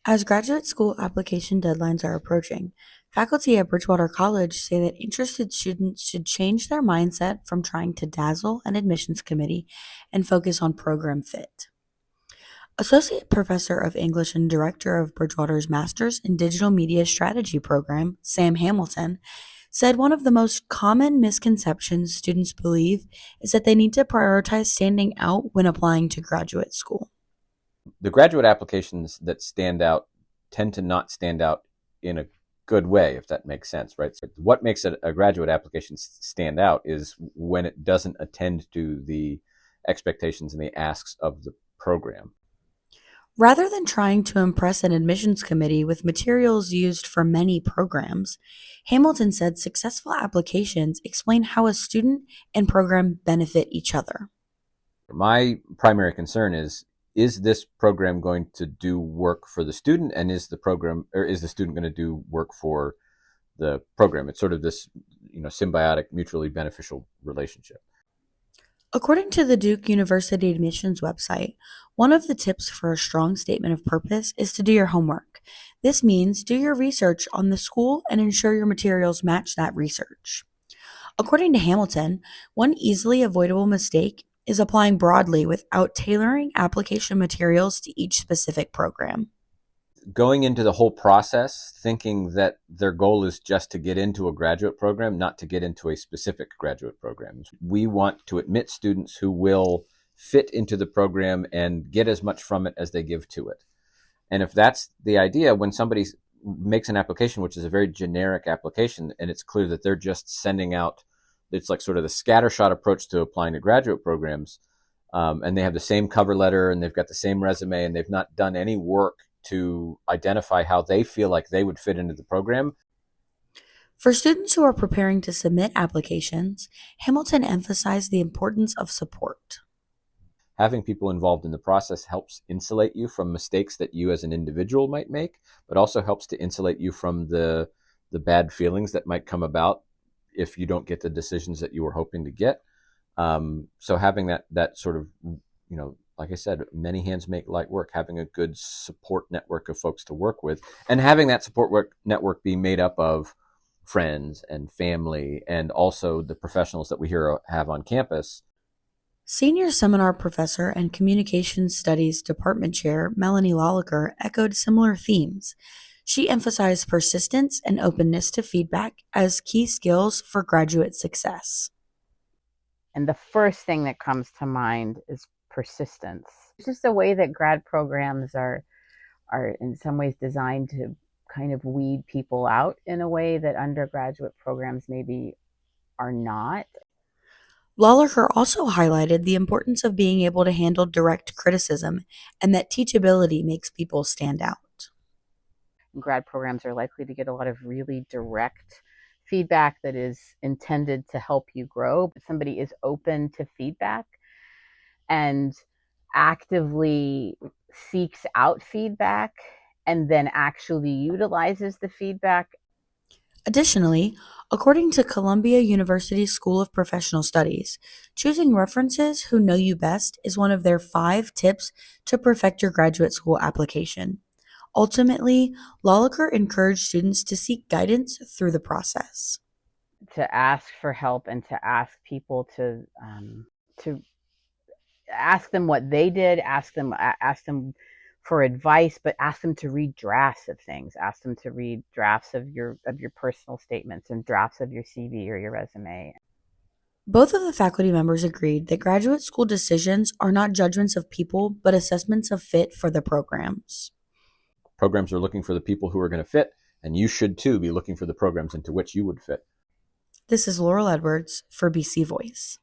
As graduate school application deadlines are approaching, faculty at Bridgewater College say that interested students should change their mindset from trying to dazzle an admissions committee and focus on program fit. Associate Professor of English and Director of Bridgewater's Master's in Digital Media Strategy program, Sam Hamilton, said one of the most common misconceptions students believe is that they need to prioritize standing out when applying to graduate school. The graduate applications that stand out tend to not stand out in a good way, if that makes sense, right? So what makes a graduate application stand out is when it doesn't attend to the expectations and the asks of the program. Rather than trying to impress an admissions committee with materials used for many programs, Hamilton said successful applications explain how a student and program benefit each other. My primary concern is this program going to do work for the student, and is the student going to do work for the program? It's sort of this, symbiotic, mutually beneficial relationship. According to the Duke University admissions website, one of the tips for a strong statement of purpose is to do your homework. This means do your research on the school and ensure your materials match that research. According to Hamilton, one easily avoidable mistake is applying broadly without tailoring application materials to each specific program. Going into the whole process thinking that their goal is just to get into a graduate program, not to get into a specific graduate program. We want to admit students who will fit into the program and get as much from it as they give to it. And if that's the idea, when somebody makes an application, which is a very generic application, and it's clear that they're just sending out, it's like sort of the scattershot approach to applying to graduate programs, and they have the same cover letter and they've got the same resume and they've not done any work to identify how they feel like they would fit into the program. For students who are preparing to submit applications, Hamilton emphasized the importance of support. Having people involved in the process helps insulate you from mistakes that you as an individual might make, but also helps to insulate you from the bad feelings that might come about if you don't get the decisions that you were hoping to get. So having that sort of, like I said, many hands make light work, having a good support network of folks to work with, and having that network be made up of friends and family and also the professionals that we have on campus. Senior seminar professor and communications studies department chair Melanie Lolliker echoed similar themes. She emphasized persistence and openness to feedback as key skills for graduate success. And the first thing that comes to mind is persistence. It's just a way that grad programs are in some ways designed to kind of weed people out in a way that undergraduate programs maybe are not. Lolliker also highlighted the importance of being able to handle direct criticism and that teachability makes people stand out. Grad programs are likely to get a lot of really direct feedback that is intended to help you grow. But somebody is open to feedback and actively seeks out feedback and then actually utilizes the feedback. Additionally, according to Columbia University School of Professional Studies, choosing references who know you best is one of their 5 tips to perfect your graduate school application. Ultimately, Lolliker encouraged students to seek guidance through the process. To ask for help and to ask people to ask them what they did, ask them for advice, but ask them to read drafts of things. Ask them to read drafts of your personal statements and drafts of your CV or your resume. Both of the faculty members agreed that graduate school decisions are not judgments of people, but assessments of fit for the programs. Programs are looking for the people who are going to fit, and you should too be looking for the programs into which you would fit. This is Laurel Edwards for BC Voice.